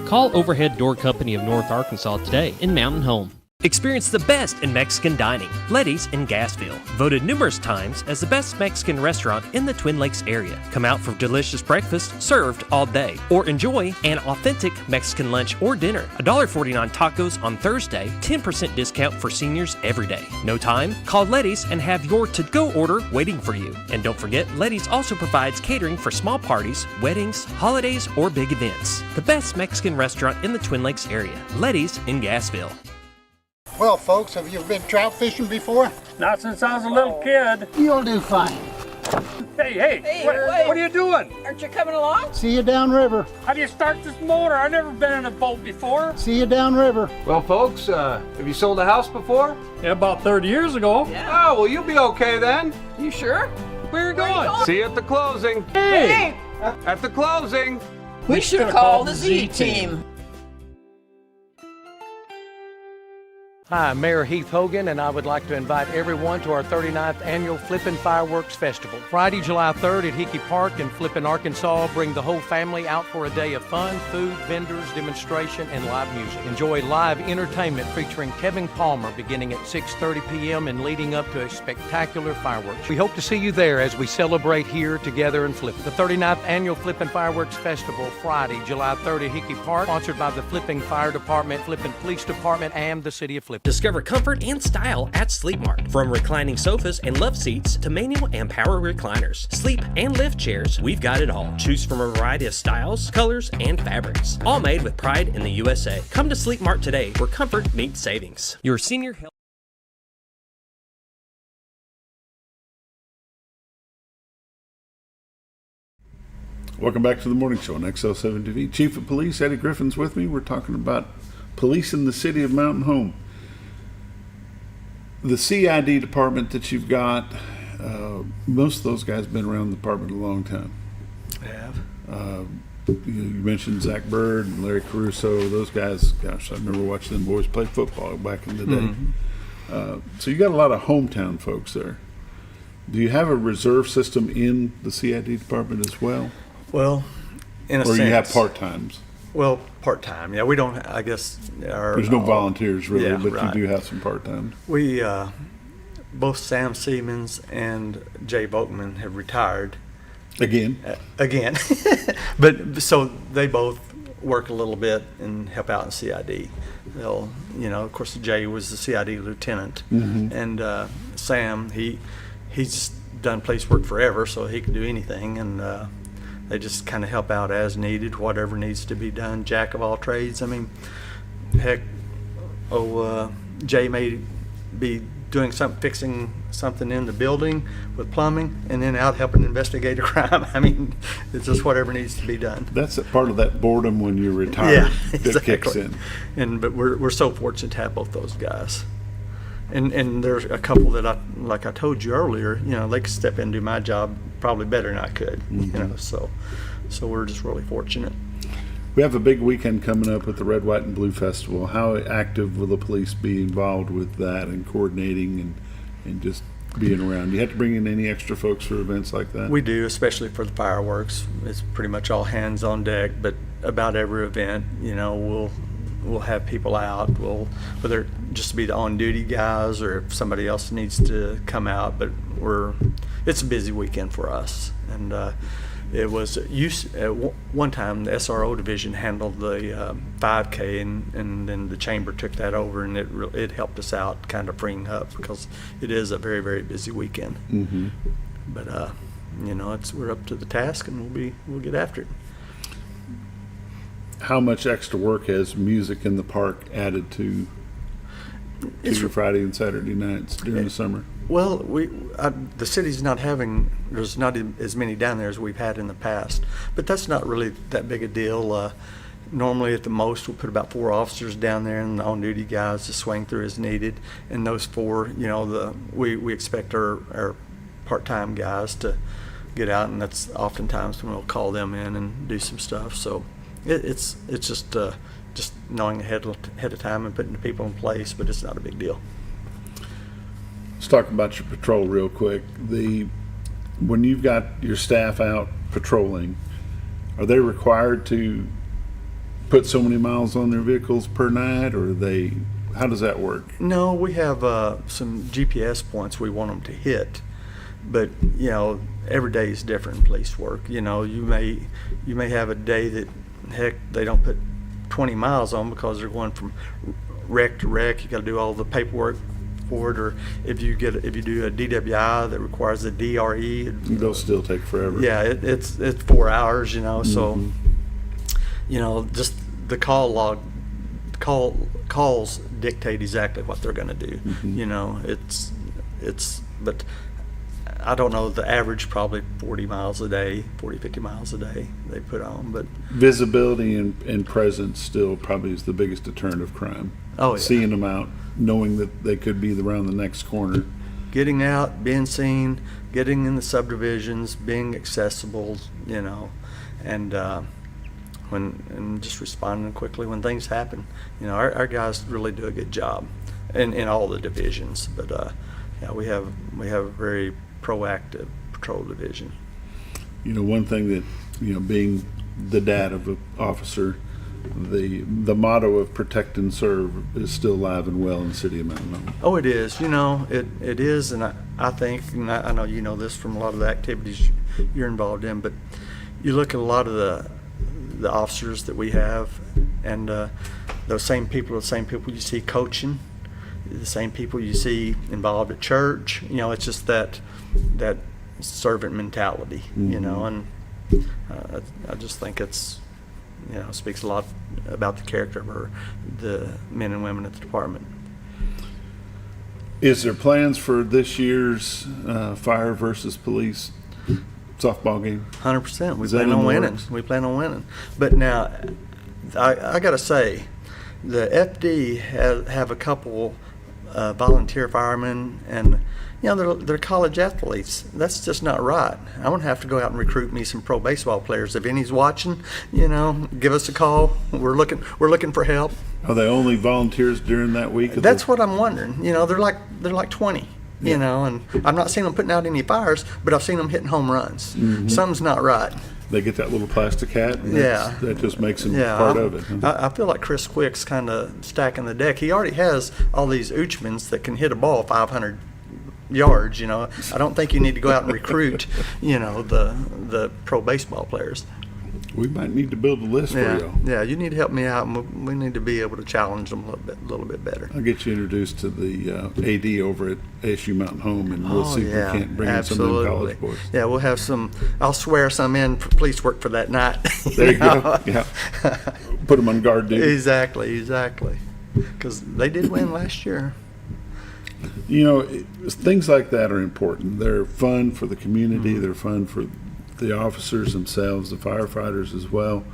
Call Overhead Door Company of North Arkansas today in Mountain Home. Experience the best in Mexican dining. Letty's in Gassville, voted numerous times as the best Mexican restaurant in the Twin Lakes area. Come out for delicious breakfast served all day, or enjoy an authentic Mexican lunch or dinner. $1.49 tacos on Thursday, 10% discount for seniors every day. No time? Call Letty's and have your to-go order waiting for you. And don't forget, Letty's also provides catering for small parties, weddings, holidays, or big events. The best Mexican restaurant in the Twin Lakes area. Letty's in Gassville. Well, folks, have you been trout fishing before? Not since I was a little kid. You'll do fine. Hey, what are you doing? Aren't you coming along? See you downriver. How do you start this motor? I've never been in a boat before. See you downriver. Well, folks, have you sold a house before? Yeah, about 30 years ago. Yeah. Oh, well, you'll be okay then. You sure? Where are you going? See you at the closing. Hey! At the closing. We should have called the Z-Team. Hi, I'm Mayor Heath Hogan, and I would like to invite everyone to our 39th Annual Flippin' Fireworks Festival. Friday, July 3rd at Hickey Park in Flippin, Arkansas. Bring the whole family out for a day of fun, food, vendors, demonstration, and live music. Enjoy live entertainment featuring Kevin Palmer beginning at 6:30 p.m. and leading up to a spectacular fireworks. We hope to see you there as we celebrate here together and flip. The 39th Annual Flippin' Fireworks Festival, Friday, July 3rd at Hickey Park, sponsored by the Flippin Fire Department, Flippin Police Department, and the City of Flippin. Discover comfort and style at Sleep Mart. From reclining sofas and love seats to manual and power recliners, sleep and lift chairs, we've got it all. Choose from a variety of styles, colors, and fabrics. All made with pride in the USA. Come to Sleep Mart today, where comfort meets savings. Your senior health. Welcome back to the morning show on XL7-TV. Chief of Police Eddie Griffin's with me. We're talking about police in the city of Mountain Home. The CID department that you've got, most of those guys have been around the department a long time. They have. You mentioned Zach Bird and Larry Caruso. Those guys, gosh, I remember watching them boys play football back in the day. Mm-hmm. So you got a lot of hometown folks there. Do you have a reserve system in the CID department as well? Well, in a sense. Or you have part-times? Well, part-time. Yeah, we don't, I guess. There's no volunteers really, yeah, but right. You do have some part-time. We, both Sam Siemens and Jay Volkman have retired. Again? Again. But so they both work a little bit and help out in CID. They'll, of course, Jay was the CID lieutenant, and Sam, he's done police work forever, so he can do anything, and they just kind of help out as needed, whatever needs to be done. Jack of all trades. I mean, heck, Jay may be doing fixing something in the building with plumbing, and then out helping investigate a crime. I mean, it's just whatever needs to be done. That's a part of that boredom when you're retired that kicks in. But we're so fortunate to have both those guys. And there's a couple that like I told you earlier, they could step in and do my job probably better than I could. So we're just really fortunate. We have a big weekend coming up with the Red, White, and Blue Festival. How active will the police be involved with that and coordinating and just being around? Do you have to bring in any extra folks for events like that? We do, especially for the fireworks. It's pretty much all hands on deck, but about every event, we'll have people out. Whether it just be the on-duty guys or if somebody else needs to come out, but it's a busy weekend for us. And it was at one time the SRO division handled the 5K, and then the chamber took that over, and it helped us out, kind of freeing up, because it is a very, very busy weekend. But we're up to the task, and we'll get after it. How much extra work has music in the park added to your Friday and Saturday nights during the summer? Well, the city's there's not as many down there as we've had in the past, but that's not really that big a deal. Normally at the most we'll put about 4 officers down there and the on-duty guys to swing through as needed, and those 4, we expect our part-time guys to get out, and that's oftentimes when we'll call them in and do some stuff. So it's just knowing ahead of time and putting the people in place, but it's not a big deal. Let's talk about your patrol real quick. When you've got your staff out patrolling, are they required to put so many miles on their vehicles per night, or how does that work? No, we have some GPS points we want them to hit, but every day is different in police work. You may have a day that heck they don't put 20 miles on because they're going from wreck to wreck. You got to do all the paperwork for it, or if you do a DWI that requires a DRE, they'll still take forever. Yeah, it's 4 hours, so just the calls dictate exactly what they're going to do. But I don't know, the average probably 40 miles a day, 50 miles a day they put on. But visibility and presence still probably is the biggest deterrent of crime. Oh, yeah. Seeing them out, knowing that they could be around the next corner. Getting out, being seen, getting in the subdivisions, being accessible, and just responding quickly when things happen. Our guys really do a good job in all the divisions. But we have a very proactive patrol division. One thing that being the dad of an officer, the motto of protect and serve is still alive and well in the city of Mountain Home. Oh, it is. It is, and I think, and I know you know this from a lot of the activities you're involved in, but you look at a lot of the officers that we have, and those same people are the same people you see coaching, the same people you see involved at church. It's just that servant mentality, and I just think it's, speaks a lot about the character of the men and women at the department. Is there plans for this year's fire versus police softball game? 100%. We plan on winning. But now, I got to say, the FD have a couple volunteer firemen, and they're college athletes. That's just not right. I'm gonna have to go out and recruit me some pro baseball players. If any's watching, give us a call. We're looking for help. Are they only volunteers during that week? That's what I'm wondering. They're like 20. And I'm not seeing them putting out any fires, but I've seen them hitting home runs. Something's not right. They get that little plastic hat, and that just makes them part of it. Huh? I feel like Chris Quick's kind of stacking the deck. He already has all these Uchmans that can hit a ball 500 yards. I don't think you need to go out and recruit, the pro baseball players. We might need to build a list for you. Yeah, you need to help me out, and we need to be able to challenge them a little bit better. I'll get you introduced to the AD over at ASU Mountain Home, and we'll see if we can't bring in some of the college boys. Yeah, we'll have some. I'll swear some in for police work for that night. There you go. Yeah, put them on guard duty. Exactly, because they did win last year. You know, things like that are important. They're fun for the community. They're fun for the officers themselves, the firefighters as well.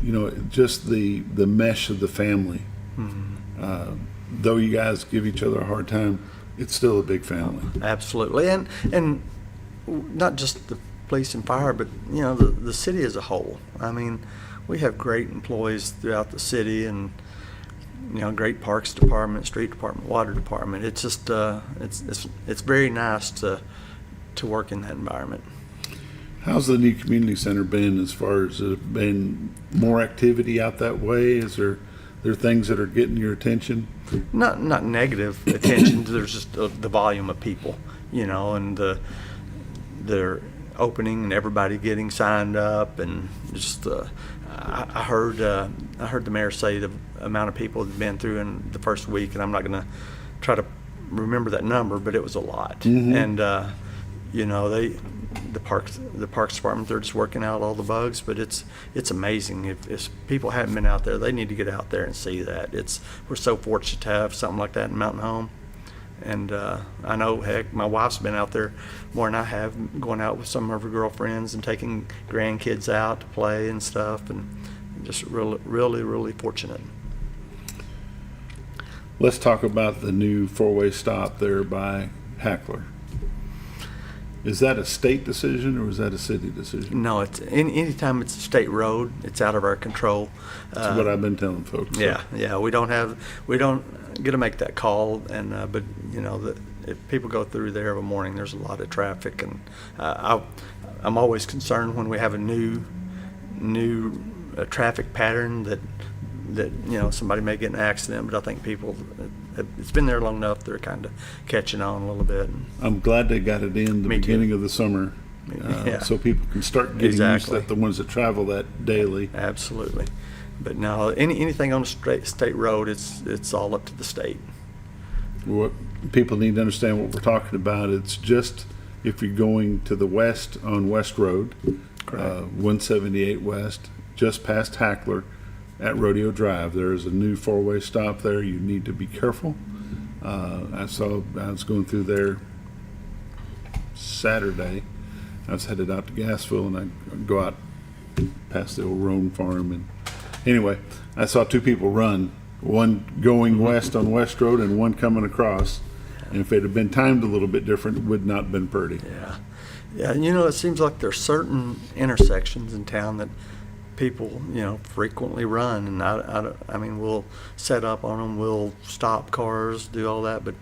You know, just the mesh of the family. Though you guys give each other a hard time, it's still a big family. Absolutely, and not just the police and fire, but you know, the city as a whole. I mean, we have great employees throughout the city, and you know, great parks department, street department, water department. It's just it's very nice to work in that environment. How's the new community center been as far as it been more activity out that way? Is there things that are getting your attention? Not negative attention. There's just the volume of people, you know, and they're opening and everybody getting signed up, and just I heard the mayor say the amount of people that have been through in the first week, and I'm not going to try to remember that number, but it was a lot. And you know, the parks department, they're just working out all the bugs, but it's amazing. If people haven't been out there, they need to get out there and see that. We're so fortunate to have something like that in Mountain Home. And I know, heck, my wife's been out there more than I have, going out with some of her girlfriends and taking grandkids out to play and stuff, and just really fortunate. Let's talk about the new four-way stop there by Hackler. Is that a state decision or is that a city decision? No, it's anytime it's a state road, it's out of our control. That's what I've been telling folks. Yeah, we don't get to make that call, and but you know, if people go through there every morning, there's a lot of traffic, and I'm always concerned when we have a new traffic pattern that you know, somebody may get in an accident, but I think people, it's been there long enough, they're kind of catching on a little bit. I'm glad they got it in the beginning of the summer, so people can start getting used to that, the ones that travel that daily. Absolutely. But now, anything on a state road, it's all up to the state. What people need to understand what we're talking about, it's just if you're going to the west on West Road, 178 West, just past Hackler, at Rodeo Drive, there is a new four-way stop there. You need to be careful. I was going through there Saturday. I was headed out to Gassville, and I go out past the old Roan farm, and anyway, I saw two people run, one going west on West Road and one coming across, and if it had been timed a little bit different, it would not have been pretty. Yeah, you know, it seems like there's certain intersections in town that people, you know, frequently run, and I mean, we'll set up on them, we'll stop cars, do all that, but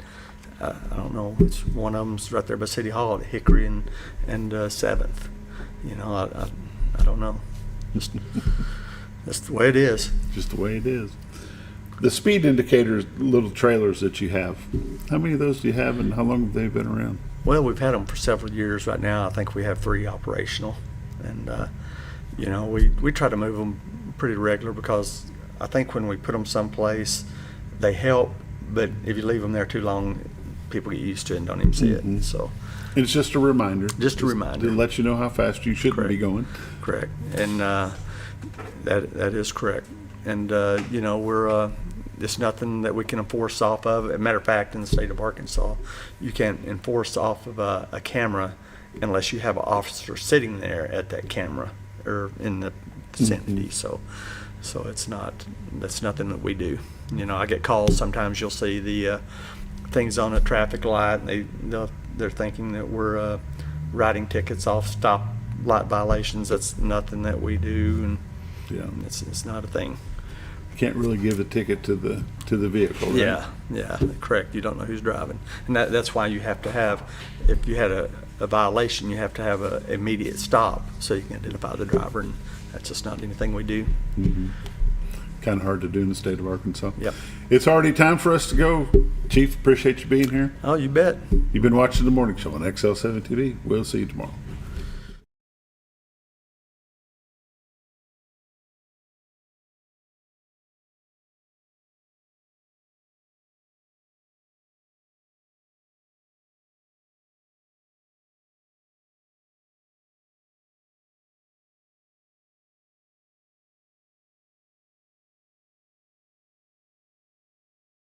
I don't know. It's one of them's right there by City Hall at Hickory and 7th. You know, I don't know. Just that's the way it is. Just the way it is. The speed indicators, little trailers that you have, how many of those do you have, and how long have they been around? Well, we've had them for several years right now. I think we have 3 operational, and you know, we try to move them pretty regular, because I think when we put them someplace, they help, but if you leave them there too long, people get used to it and don't even see it. So it's just a reminder. Just a reminder. To let you know how fast you shouldn't be going. Correct. And that is correct. And you know, we're it's nothing that we can enforce off of. As a matter of fact, in the state of Arkansas, you can't enforce off of a camera unless you have an officer sitting there at that camera or in the vicinity. So that's nothing that we do. You know, I get calls sometimes. You'll see the things on a traffic light, and they're thinking that we're writing tickets off stop light violations. That's nothing that we do, and it's not a thing. You can't really give a ticket to the vehicle, right? Yeah, correct. You don't know who's driving, and that's why you have to have, if you had a violation, you have to have an immediate stop so you can identify the driver, and that's just not anything we do. Kind of hard to do in the state of Arkansas. Yep. It's already time for us to go. Chief, appreciate you being here. Oh, you bet. You've been watching The Morning Show on XL7-TV. We'll see you tomorrow.